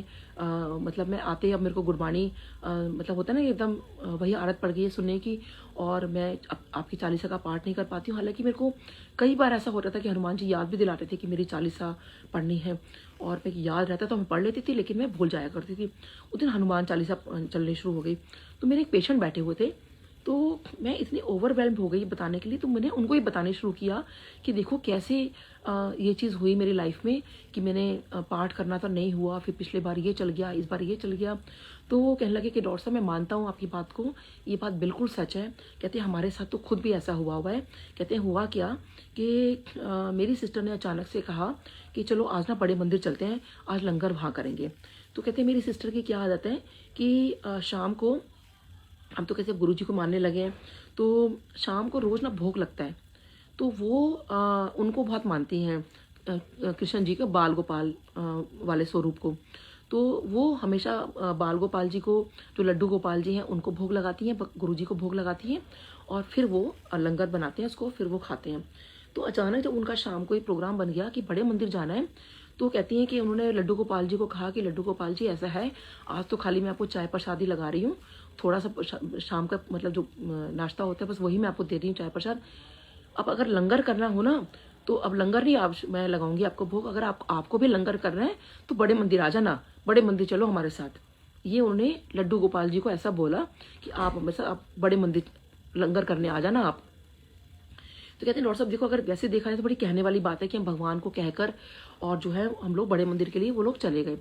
मतलब मैं आते ही अब मेरे को गुरबानी मतलब होता है ना एकदम वही आदत पड़ गई है सुनने की, और मैं आपकी चालीसा का पाठ नहीं कर पाती हूँ। हालांकि मेरे को कई बार ऐसा होता था कि हनुमान जी याद भी दिलाते थे कि मेरी चालीसा पढ़नी है, और मैं याद रहता तो मैं पढ़ लेती थी, लेकिन मैं भूल जाया करती थी। उस दिन हनुमान चालीसा चलनी शुरू हो गई, तो मेरे एक पेशेंट बैठे हुए थे, तो मैं इतनी ओवरवेल्म्ड हो गई बताने के लिए, तो मैंने उनको ही बताने शुरू किया कि देखो कैसे ये चीज़ हुई मेरी लाइफ में कि मैंने पाठ करना तो नहीं हुआ, फिर पिछले बार ये चल गया, इस बार ये चल गया। तो वो कहने लगे कि डॉक्टर साहब मैं मानता हूँ आपकी बात को, ये बात बिल्कुल सच है। कहते हैं हमारे साथ तो खुद भी ऐसा हुआ है। कहते हैं हुआ क्या कि मेरी सिस्टर ने अचानक से कहा कि चलो आज ना बड़े मंदिर चलते हैं, आज लंगर वहाँ करेंगे। तो कहते हैं मेरी सिस्टर की क्या आदत है कि शाम को हम तो कैसे गुरु जी को मानने लगे हैं, तो शाम को रोज़ ना भोग लगता है, तो वो उनको बहुत मानती हैं कृष्ण जी के बाल गोपाल वाले स्वरूप को। तो वो हमेशा बाल गोपाल जी को, जो लड्डू गोपाल जी हैं उनको भोग लगाती हैं, गुरु जी को भोग लगाती हैं, और फिर वो लंगर बनाते हैं उसको, फिर वो खाते हैं। तो अचानक जब उनका शाम को एक प्रोग्राम बन गया कि बड़े मंदिर जाना है, तो कहती हैं कि उन्होंने लड्डू गोपाल जी को कहा कि लड्डू गोपाल जी ऐसा है, आज तो खाली मैं आपको चाय प्रसाद ही लगा रही हूँ, थोड़ा सा शाम का मतलब जो नाश्ता होता है बस वही मैं आपको दे रही हूँ चाय प्रसाद। अब अगर लंगर करना हो ना, तो अब लंगर नहीं आप मैं लगाऊंगी आपको भोग, अगर आपको भी लंगर करना है तो बड़े मंदिर आ जाना, बड़े मंदिर चलो हमारे साथ। ये उन्होंने लड्डू गोपाल जी को ऐसा बोला कि आप हमेशा आप बड़े मंदिर लंगर करने आ जाना आप। तो कहते हैं डॉक्टर साहब देखो अगर वैसे देखा जाए तो बड़ी कहने वाली बात है कि हम भगवान को कहकर और जो है हम लोग बड़े मंदिर के लिए वो लोग चले गए।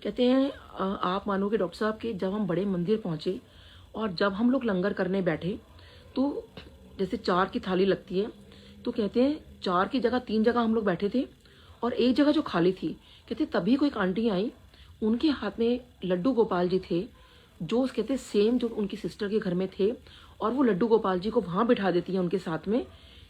कहते हैं आप मानोगे डॉक्टर साहब कि जब हम बड़े मंदिर पहुंचे और जब हम लोग लंगर करने बैठे, तो जैसे 4 की थाली लगती है, तो कहते हैं 4 की जगह 3 जगह हम लोग बैठे थे और एक जगह जो खाली थी। कहते तभी कोई आंटी आई, उनके हाथ में लड्डू गोपाल जी थे, जो कहते सेम जो उनकी सिस्टर के घर में थे, और वो लड्डू गोपाल जी को वहाँ बिठा देती हैं उनके साथ में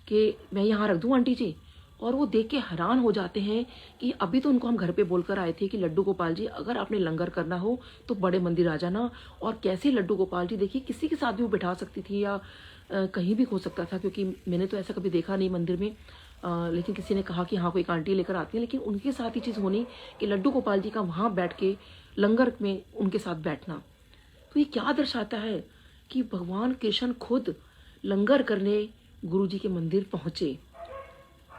कि मैं यहाँ रख दूँ आंटी जी। और वो देख के हैरान हो जाते हैं कि अभी तो उनको हम घर पे बोलकर आए थे कि लड्डू गोपाल जी अगर आपने लंगर करना हो तो बड़े मंदिर आ जाना, और कैसे लड्डू गोपाल जी देखिए किसी के साथ भी वो बिठा सकती थी या कहीं भी हो सकता था, क्योंकि मैंने तो ऐसा कभी देखा नहीं मंदिर में। लेकिन किसी ने कहा कि हाँ कोई आंटी लेकर आती है, लेकिन उनके साथ ही चीज़ होनी कि लड्डू गोपाल जी का वहाँ बैठ के लंगर में उनके साथ बैठना। तो ये क्या दर्शाता है कि भगवान कृष्ण खुद लंगर करने गुरु जी के मंदिर पहुँचे।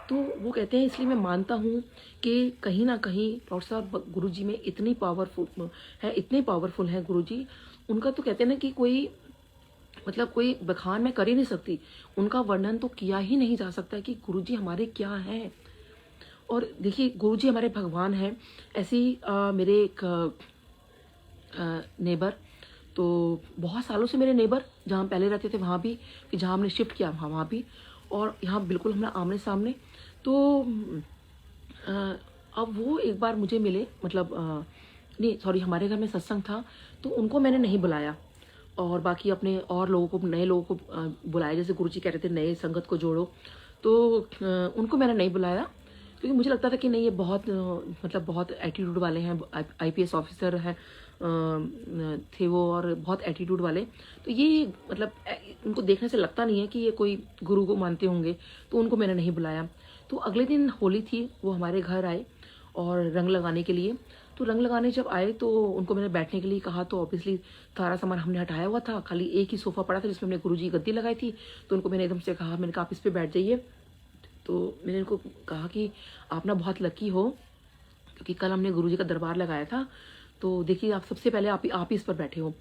तो वो कहते हैं इसलिए मैं मानता हूँ कि कहीं ना कहीं डॉक्टर साहब गुरु जी में इतनी पावरफुल है, इतने पावरफुल हैं गुरु जी। उनका तो कहते हैं ना कि कोई मतलब कोई बखान मैं कर ही नहीं सकती, उनका वर्णन तो किया ही नहीं जा सकता कि गुरु जी हमारे क्या हैं। और देखिए गुरु जी हमारे भगवान हैं। ऐसे ही मेरे एक नेबर, तो बहुत सालों से मेरे नेबर जहाँ पहले रहते थे वहाँ भी, फिर जहाँ हमने शिफ्ट किया वहाँ भी, और यहाँ बिल्कुल हमारा आमने सामने। तो अ, अब वो एक बार मुझे मिले, मतलब नहीं सॉरी हमारे घर में सत्संग था, तो उनको मैंने नहीं बुलाया, और बाकी अपने और लोगों को, नए लोगों को बुलाया, जैसे गुरुजी कह रहे थे नए संगत को जोड़ो, तो उनको मैंने नहीं बुलाया, क्योंकि मुझे लगता था कि नहीं ये बहुत मतलब बहुत एटीट्यूड वाले हैं, आईपीएस ऑफिसर हैं थे वो, और बहुत एटीट्यूड वाले। तो ये मतलब उनको देखने से लगता नहीं है कि ये कोई गुरु को मानते होंगे, तो उनको मैंने नहीं बुलाया। तो अगले दिन होली थी, वो हमारे घर आए और रंग लगाने के लिए। तो रंग लगाने जब आए तो उनको मैंने बैठने के लिए कहा, तो ऑब्वियसली सारा सामान हमने हटाया हुआ था, खाली एक ही सोफ़ा पड़ा था जिसमें हमने गुरुजी की गद्दी लगाई थी। तो उनको मैंने एकदम से कहा, मैंने कहा आप इस पर बैठ जाइए। तो मैंने उनको कहा कि आप ना बहुत लकी हो, क्योंकि कल हमने गुरुजी का दरबार लगाया था, तो देखिए आप सबसे पहले आप ही इस पर बैठे हो।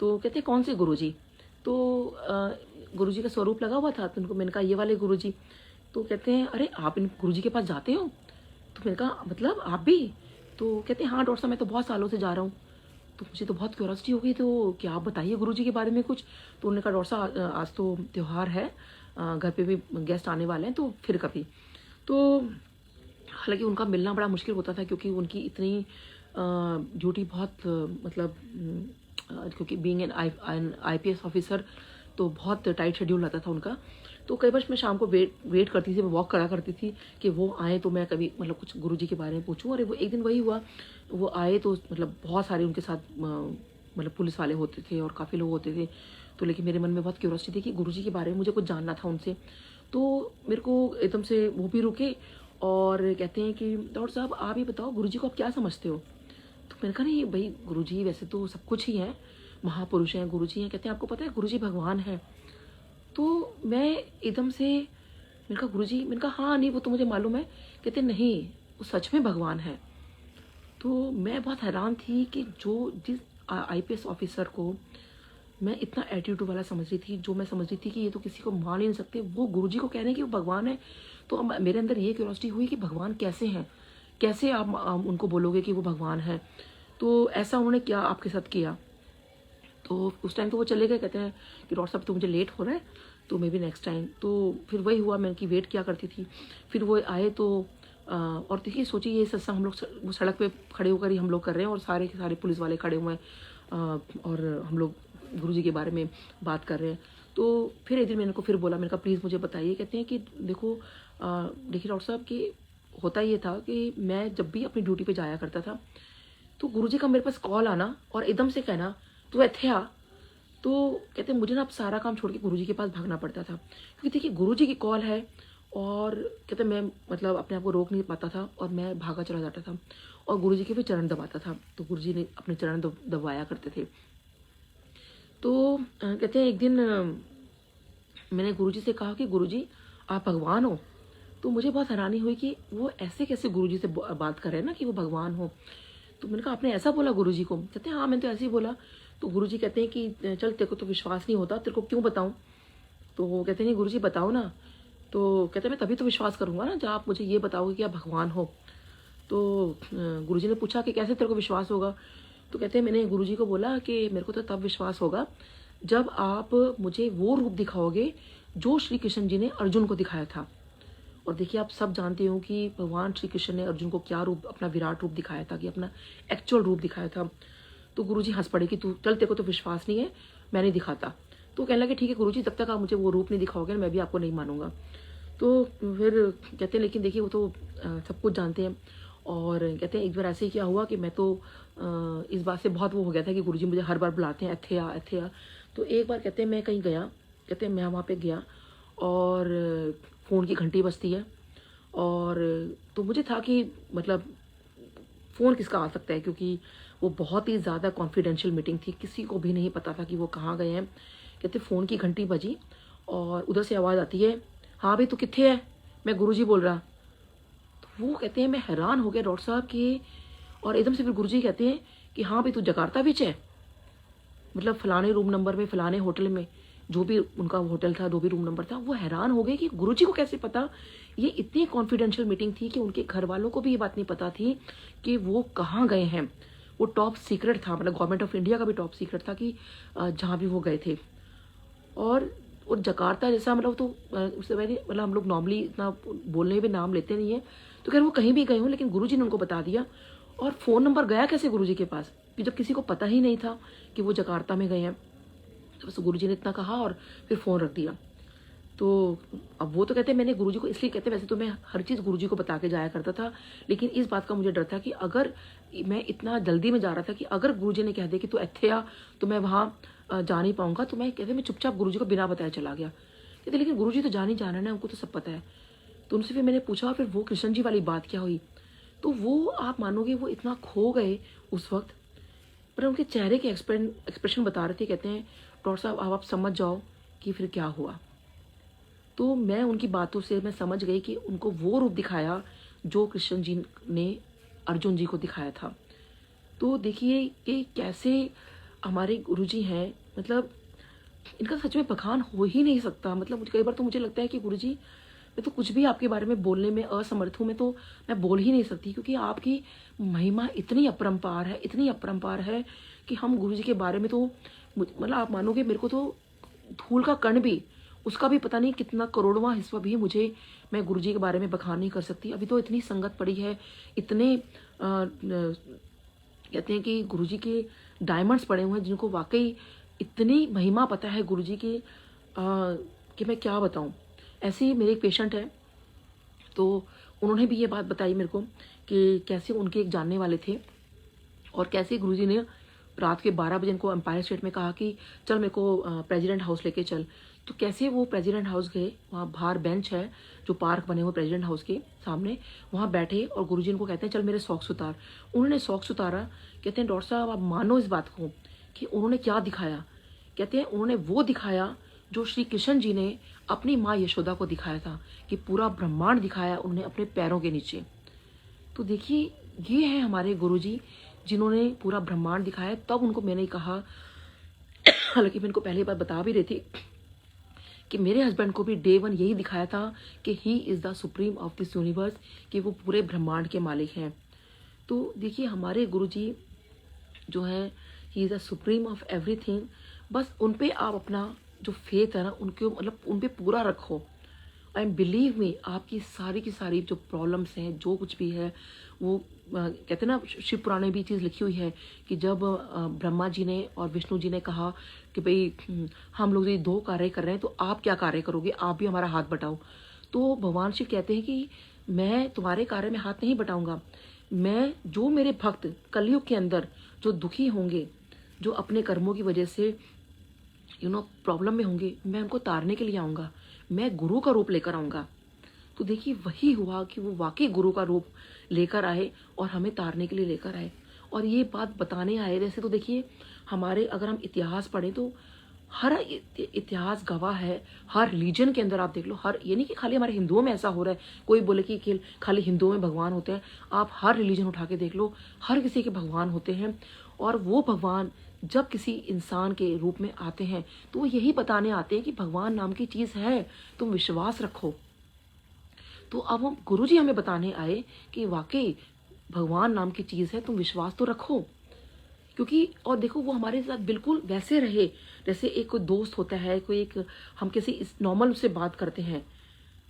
तो कहते कौन से गुरुजी? तो गुरुजी का स्वरूप लगा हुआ था, तो उनको मैंने कहा ये वाले गुरुजी। तो कहते हैं अरे आप इन गुरुजी के पास जाते हो? तो मैंने कहा मतलब आप भी? तो कहते हैं हाँ डॉक्टर साहब मैं तो बहुत सालों से जा रहा हूँ। तो मुझे तो बहुत क्यूरियोसिटी हो गई, तो क्या आप बताइए गुरुजी के बारे में कुछ। तो उन्होंने कहा डॉक्टर साहब आज तो त्यौहार है, घर पे भी गेस्ट आने वाले हैं, तो फिर कभी। तो हालांकि उनका मिलना बड़ा मुश्किल होता था, क्योंकि उनकी इतनी ड्यूटी बहुत मतलब क्योंकि बीइंग एन आईपीएस ऑफिसर तो बहुत टाइट शेड्यूल रहता था उनका। तो कई बार मैं शाम को वेट करती थी, मैं वॉक करा करती थी कि वो आए तो मैं कभी मतलब कुछ गुरुजी के बारे में पूछूं। और वो एक दिन वही हुआ, वो आए तो मतलब बहुत सारे उनके साथ मतलब पुलिस वाले होते थे और काफ़ी लोग होते थे। तो लेकिन मेरे मन में बहुत क्यूरोसिटी थी कि गुरुजी के बारे में मुझे कुछ जानना था उनसे। तो मेरे को एकदम से वो भी रुके और कहते हैं कि डॉक्टर साहब आप ही बताओ गुरुजी को आप क्या समझते हो? तो मैंने कहा नहीं भाई, गुरुजी वैसे तो सब कुछ ही हैं, महापुरुष हैं, गुरुजी हैं। कहते हैं आपको पता है गुरुजी भगवान हैं। तो मैं एकदम से मैंने कहा गुरुजी, मैंने कहा हाँ नहीं वो तो मुझे मालूम है। कहते नहीं, वो सच में भगवान है। तो मैं बहुत हैरान थी कि जिस आईपीएस ऑफिसर को मैं इतना एटीट्यूड वाला समझ रही थी, जो मैं समझ रही थी कि ये तो किसी को मान ही नहीं सकते, वो गुरुजी को कह रहे हैं कि वो भगवान है। तो अब मेरे अंदर ये क्यूरियोसिटी हुई कि भगवान कैसे हैं, कैसे आप उनको बोलोगे कि वो भगवान है? तो ऐसा उन्होंने क्या आपके साथ किया? तो उस टाइम तो वो चले गए, कहते हैं कि डॉक्टर साहब तो मुझे लेट हो रहा है, तो मे बी नेक्स्ट टाइम। तो फिर वही हुआ, मैं उनकी वेट किया करती थी। फिर वो आए तो और देखिए सोचिए ये सत्संग हम लोग वो सड़क पे खड़े होकर ही हम लोग कर रहे हैं और सारे के सारे पुलिस वाले खड़े हुए हैं और हम लोग गुरुजी के बारे में बात कर रहे हैं। तो फिर एक दिन मैंने को फिर बोला, मैंने कहा प्लीज़ मुझे बताइए। कहते हैं कि देखो देखिए डॉक्टर साहब कि होता ये था कि मैं जब भी अपनी ड्यूटी पे जाया करता था तो गुरुजी का मेरे पास कॉल आना और एकदम से कहना तू इत्थे आ। तो कहते मुझे ना अब सारा काम छोड़ के गुरुजी के पास भागना पड़ता था, क्योंकि देखिए गुरुजी की कॉल है। और कहते मैं मतलब अपने आप को रोक नहीं पाता था और मैं भागा चला जाता था और गुरुजी के भी चरण दबाता था। तो गुरुजी ने अपने चरण दबाया करते थे। तो कहते हैं एक दिन मैंने गुरुजी से कहा कि गुरुजी आप भगवान हो। तो मुझे बहुत हैरानी हुई कि वो ऐसे कैसे गुरुजी से बात कर रहे हैं ना कि वो भगवान हो। तो मैंने कहा आपने ऐसा बोला गुरुजी को? कहते हैं हाँ मैंने तो ऐसे ही बोला। तो गुरुजी कहते हैं कि चल तेरे को तो विश्वास नहीं होता, तेरे को क्यों बताऊं? तो वो कहते हैं नहीं गुरुजी बताओ ना। तो कहते हैं मैं तभी तो विश्वास करूंगा ना जब आप मुझे ये बताओगे कि आप भगवान हो। तो गुरुजी ने पूछा कि कैसे तेरे को विश्वास होगा? तो कहते हैं मैंने गुरुजी को बोला कि मेरे को तो तब विश्वास होगा जब आप मुझे वो रूप दिखाओगे जो श्री कृष्ण जी ने अर्जुन को दिखाया था। और देखिए आप सब जानते हो कि भगवान श्री कृष्ण ने अर्जुन को क्या रूप, अपना विराट रूप दिखाया था, कि अपना एक्चुअल रूप दिखाया था। तो गुरुजी हंस पड़े कि तू चल तेरे को तो विश्वास नहीं है, मैं नहीं दिखाता। तो कहने लगे ठीक है गुरुजी, जब तक आप मुझे वो रूप नहीं दिखाओगे मैं भी आपको नहीं मानूंगा। तो फिर कहते हैं लेकिन देखिए वो तो सब कुछ जानते हैं। और कहते हैं एक बार ऐसे ही क्या हुआ कि मैं तो इस बात से बहुत वो हो गया था कि गुरुजी मुझे हर बार बुलाते हैं इत्थे आ इत्थे आ। तो एक बार कहते हैं मैं कहीं गया, कहते हैं मैं वहाँ पे गया और फ़ोन की घंटी बजती है। और तो मुझे था कि मतलब फ़ोन किसका आ सकता है, क्योंकि वो बहुत ही ज़्यादा कॉन्फिडेंशियल मीटिंग थी, किसी को भी नहीं पता था कि वो कहाँ गए हैं। कहते फ़ोन की घंटी बजी और उधर से आवाज़ आती है हाँ भाई तू कित्थे है, मैं गुरुजी बोल रहा। तो वो कहते हैं मैं हैरान हो गया डॉक्टर साहब कि, और एकदम से फिर गुरुजी कहते हैं कि हाँ भाई तू जकार्ता बीच है, मतलब फलाने रूम नंबर में फलाने होटल में, जो भी उनका होटल था, जो भी रूम नंबर था। वो हैरान हो गए कि गुरुजी को कैसे पता। ये इतनी कॉन्फिडेंशियल मीटिंग थी कि उनके घर वालों को भी ये बात नहीं पता थी कि वो कहाँ गए हैं। वो टॉप सीक्रेट था, मतलब गवर्नमेंट ऑफ इंडिया का भी टॉप सीक्रेट था कि जहाँ भी वो गए थे। और जकार्ता जैसा मतलब तो उससे पहले मतलब हम लोग नॉर्मली इतना बोलने में भी नाम लेते नहीं है। तो खैर वो कहीं भी गए हों, लेकिन गुरुजी ने उनको बता दिया। और फ़ोन नंबर गया कैसे गुरुजी के पास, कि जब किसी को पता ही नहीं था कि वो जकार्ता में गए हैं। तो बस गुरुजी ने इतना कहा और फिर फ़ोन रख दिया। तो अब वो तो कहते हैं मैंने गुरुजी को इसलिए, कहते वैसे तो मैं हर चीज़ गुरुजी को बता के जाया करता था, लेकिन इस बात का मुझे डर था कि अगर मैं इतना जल्दी में जा रहा था कि अगर गुरुजी ने कह दिया कि तू इत्थे आ, तो मैं वहाँ जा नहीं पाऊंगा। तो मैं कहते मैं चुपचाप गुरुजी को बिना बताए चला गया। कहते लेकिन गुरुजी तो जान ही जाना है, उनको तो सब पता है। तो उनसे फिर मैंने पूछा और फिर वो कृष्ण जी वाली बात क्या हुई। तो वो आप मानोगे वो इतना खो गए उस वक्त, पर उनके चेहरे के एक्सप्रेशन बता रहे थे। कहते हैं डॉक्टर साहब अब आप समझ जाओ कि फिर क्या हुआ। तो मैं उनकी बातों से मैं समझ गई कि उनको वो रूप दिखाया जो कृष्ण जी ने अर्जुन जी को दिखाया था। तो देखिए कि कैसे हमारे गुरुजी हैं, मतलब इनका सच में बखान हो ही नहीं सकता। मतलब मुझे कई बार तो मुझे लगता है कि गुरुजी मैं तो कुछ भी आपके बारे में बोलने में असमर्थ हूँ, मैं बोल ही नहीं सकती, क्योंकि आपकी महिमा इतनी अपरंपार है, इतनी अपरंपार है कि हम गुरुजी के बारे में तो मतलब आप मानोगे मेरे को तो धूल का कण भी, उसका भी पता नहीं कितना करोड़वां हिस्सा भी मुझे मैं गुरुजी के बारे में बखान नहीं कर सकती। अभी तो इतनी संगत पड़ी है, इतने कहते हैं कि गुरुजी के डायमंड्स पड़े हुए हैं जिनको वाकई इतनी महिमा पता है गुरुजी की कि मैं क्या बताऊं। ऐसे ही मेरे एक पेशेंट है, तो उन्होंने भी ये बात बताई मेरे को कि कैसे उनके एक जानने वाले थे और कैसे गुरुजी ने रात के 12 बजे इनको एम्पायर स्टेट में कहा कि चल मेरे को प्रेसिडेंट हाउस लेके चल। तो कैसे वो प्रेसिडेंट हाउस गए, वहाँ बाहर बेंच है जो पार्क बने हुए प्रेसिडेंट हाउस के सामने, वहाँ बैठे और गुरुजी इनको कहते हैं चल मेरे सॉक्स उतार। उन्होंने सॉक्स उतारा। कहते हैं डॉक्टर साहब आप मानो इस बात को कि उन्होंने क्या दिखाया। कहते हैं उन्होंने वो दिखाया जो श्री कृष्ण जी ने अपनी माँ यशोदा को दिखाया था, कि पूरा ब्रह्मांड दिखाया उन्होंने अपने पैरों के नीचे। तो देखिए ये है हमारे गुरुजी जिन्होंने पूरा ब्रह्मांड दिखाया। तब उनको मैंने कहा, हालांकि मैं इनको पहली बार बता भी रही थी कि मेरे हस्बैंड को भी डे 1 यही दिखाया था कि he is the supreme of this universe, कि वो पूरे ब्रह्मांड के मालिक हैं। तो देखिए हमारे गुरुजी जो है he is the supreme of everything. बस उन पे आप अपना जो फेथ है ना उनके मतलब उन पे पूरा रखो। एंड बिलीव मी, आपकी सारी की सारी जो प्रॉब्लम्स हैं जो कुछ भी है वो कहते हैं ना, शिव पुराण में भी चीज़ लिखी हुई है कि जब ब्रह्मा जी ने और विष्णु जी ने कहा कि भाई हम लोग ये 2 कार्य कर रहे हैं तो आप क्या कार्य करोगे, आप भी हमारा हाथ बटाओ। तो भगवान शिव कहते हैं कि मैं तुम्हारे कार्य में हाथ नहीं बटाऊंगा। मैं जो मेरे भक्त कलयुग के अंदर जो दुखी होंगे, जो अपने कर्मों की वजह से प्रॉब्लम में होंगे, मैं उनको तारने के लिए आऊँगा। मैं गुरु का रूप लेकर आऊँगा। तो देखिए वही हुआ कि वो वाकई गुरु का रूप लेकर आए और हमें तारने के लिए लेकर आए और ये बात बताने आए। जैसे तो देखिए हमारे अगर हम इतिहास पढ़ें तो हर इतिहास गवाह है, हर रिलीजन के अंदर आप देख लो, हर ये नहीं कि खाली हमारे हिंदुओं में ऐसा हो रहा है, कोई बोले कि खाली हिंदुओं में भगवान होते हैं। आप हर रिलीजन उठा के देख लो, हर किसी के भगवान होते हैं। और वो भगवान जब किसी इंसान के रूप में आते हैं तो वो यही बताने आते हैं कि भगवान नाम की चीज़ है, तुम विश्वास रखो। तो अब हम गुरुजी हमें बताने आए कि वाकई भगवान नाम की चीज़ है, तुम विश्वास तो रखो। क्योंकि और देखो वो हमारे साथ बिल्कुल वैसे रहे जैसे एक कोई दोस्त होता है, कोई एक हम किसी इस नॉर्मल से बात करते हैं।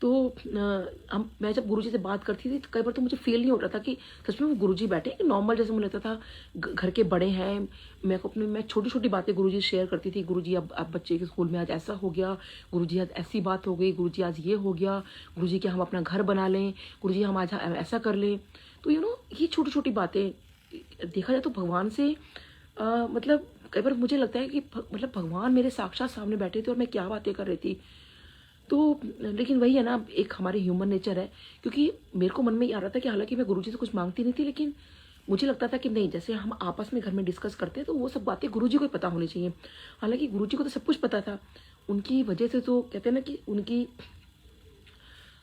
तो मैं जब गुरुजी से बात करती थी तो कई बार तो मुझे फील नहीं हो रहा था कि सच में वो गुरुजी बैठे कि नॉर्मल, जैसे मुझे लगता था घर के बड़े हैं। मैं छोटी छोटी बातें गुरुजी शेयर करती थी। गुरुजी अब बच्चे के स्कूल में आज ऐसा हो गया, गुरुजी आज ऐसी बात हो गई, गुरुजी आज ये हो गया, गुरुजी क्या हम अपना घर बना लें, गुरुजी हम आज ऐसा कर लें। तो ये छोटी छोटी बातें देखा जाए तो भगवान से मतलब कई बार मुझे लगता है कि मतलब भगवान मेरे साक्षात सामने बैठे थे और मैं क्या बातें कर रही थी। तो लेकिन वही है ना, एक हमारे ह्यूमन नेचर है। क्योंकि मेरे को मन में ये आ रहा था कि हालांकि मैं गुरुजी से कुछ मांगती नहीं थी, लेकिन मुझे लगता था कि नहीं, जैसे हम आपस में घर में डिस्कस करते हैं तो वो सब बातें गुरुजी को ही पता होनी चाहिए। हालांकि गुरुजी को तो सब कुछ पता था, उनकी वजह से तो कहते हैं ना कि उनकी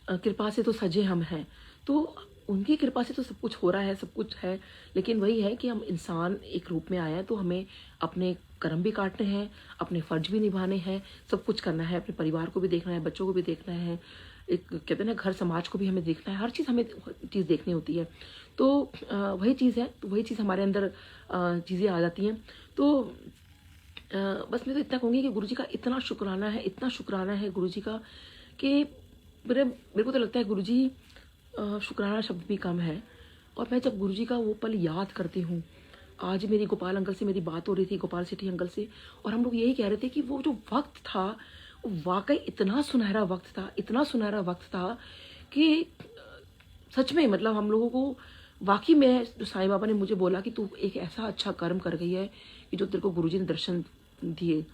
कृपा से तो सजे हम हैं। तो उनकी कृपा से तो सब कुछ हो रहा है, सब कुछ है। लेकिन वही है कि हम इंसान एक रूप में आए हैं तो हमें अपने कर्म भी काटने हैं, अपने फर्ज भी निभाने हैं, सब कुछ करना है, अपने परिवार को भी देखना है, बच्चों को भी देखना है, एक कहते हैं ना घर समाज को भी हमें देखना है, हर चीज़ हमें चीज़ देखनी होती है। तो वही चीज़ है, तो वही चीज़ हमारे अंदर चीज़ें आ जाती हैं। तो बस मैं तो इतना कहूँगी कि गुरुजी का इतना शुक्राना है, इतना शुक्राना है गुरुजी का कि मेरे को तो लगता है गुरुजी शुक्राना शब्द भी कम है। और मैं जब गुरुजी का वो पल याद करती हूँ, आज मेरी गोपाल अंकल से मेरी बात हो रही थी, गोपाल सेठी अंकल से, और हम लोग यही कह रहे थे कि वो जो वक्त था वो वाकई इतना सुनहरा वक्त था, इतना सुनहरा वक्त था कि सच में मतलब हम लोगों को वाकई में जो साईं बाबा ने मुझे बोला कि तू एक ऐसा अच्छा कर्म कर गई है कि जो तेरे को गुरुजी ने दर्शन दिए।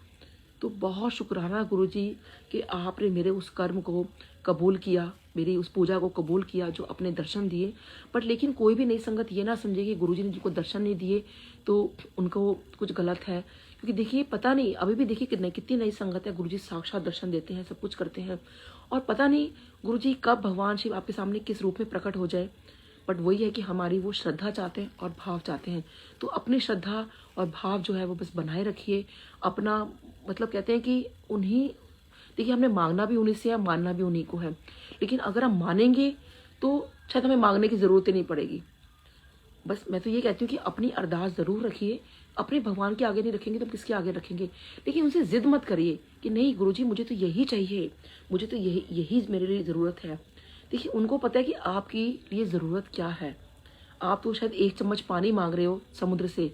तो बहुत शुक्राना गुरुजी कि आपने मेरे उस कर्म को कबूल किया, मेरी उस पूजा को कबूल किया जो अपने दर्शन दिए। बट लेकिन कोई भी नई संगत ये ना समझे कि गुरुजी ने जिनको दर्शन नहीं दिए तो उनको कुछ गलत है। क्योंकि देखिए पता नहीं, अभी भी देखिए कितनी नई संगत है, गुरुजी साक्षात दर्शन देते हैं, सब कुछ करते हैं, और पता नहीं गुरुजी कब भगवान शिव आपके सामने किस रूप में प्रकट हो जाए। बट वही है कि हमारी वो श्रद्धा चाहते हैं और भाव चाहते हैं। तो अपनी श्रद्धा और भाव जो है वो बस बनाए रखिए। अपना मतलब कहते हैं कि उन्हीं, देखिए हमने मांगना भी उन्हीं से है, मानना भी उन्हीं को है। लेकिन अगर हम मानेंगे तो शायद हमें मांगने की ज़रूरत ही नहीं पड़ेगी। बस मैं तो ये कहती हूँ कि अपनी अरदास ज़रूर रखिए, अपने भगवान के आगे नहीं रखेंगे तो हम किसके आगे रखेंगे। लेकिन उनसे ज़िद मत करिए कि नहीं गुरुजी मुझे तो यही चाहिए, मुझे तो यही मेरे लिए ज़रूरत है। देखिए उनको पता है कि आपकी लिए ज़रूरत क्या है। आप तो शायद 1 चम्मच पानी मांग रहे हो समुद्र से,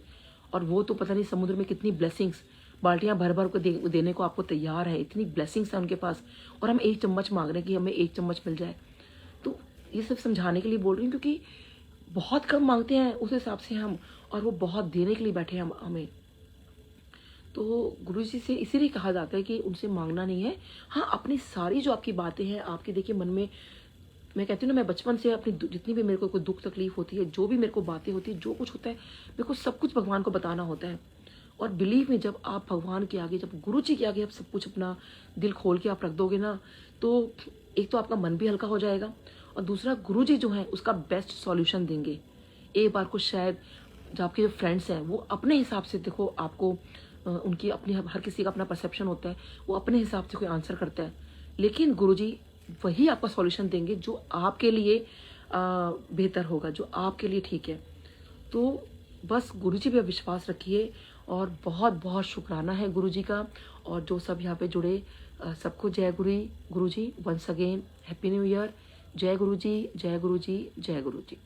और वो तो पता नहीं समुद्र में कितनी ब्लेसिंग्स, बाल्टियाँ भर भर को देने को आपको तैयार है, इतनी ब्लेसिंग्स है उनके पास, और हम 1 चम्मच मांग रहे हैं कि हमें 1 चम्मच मिल जाए। तो ये सब समझाने के लिए बोल रही हूँ, क्योंकि बहुत कम मांगते हैं उस हिसाब से हम, और वो बहुत देने के लिए बैठे हैं हमें। तो गुरुजी से इसीलिए कहा जाता है कि उनसे मांगना नहीं है। हाँ, अपनी सारी जो आपकी बातें हैं, आपके देखिए मन में, मैं कहती हूँ ना, मैं बचपन से अपनी जितनी भी मेरे को कोई दुख तकलीफ होती है, जो भी मेरे को बातें होती है, जो कुछ होता है, मेरे को सब कुछ भगवान को बताना होता है। और बिलीव में, जब आप भगवान के आगे, जब गुरु जी के आगे आप सब कुछ अपना दिल खोल के आप रख दोगे ना, तो एक तो आपका मन भी हल्का हो जाएगा, और दूसरा गुरु जी जो है उसका बेस्ट सॉल्यूशन देंगे। एक बार को शायद जो आपके जो फ्रेंड्स हैं वो अपने हिसाब से, देखो आपको उनकी अपनी, हर किसी का अपना परसेप्शन होता है, वो अपने हिसाब से कोई आंसर करता है, लेकिन गुरुजी वही आपका सॉल्यूशन देंगे जो आपके लिए बेहतर होगा, जो आपके लिए ठीक है। तो बस गुरुजी पे विश्वास रखिए, और बहुत बहुत शुक्राना है गुरुजी का, और जो सब यहाँ पे जुड़े सबको जय Guruji. Once again happy new year. जय गुरुजी, जय गुरुजी, जय गुरुजी।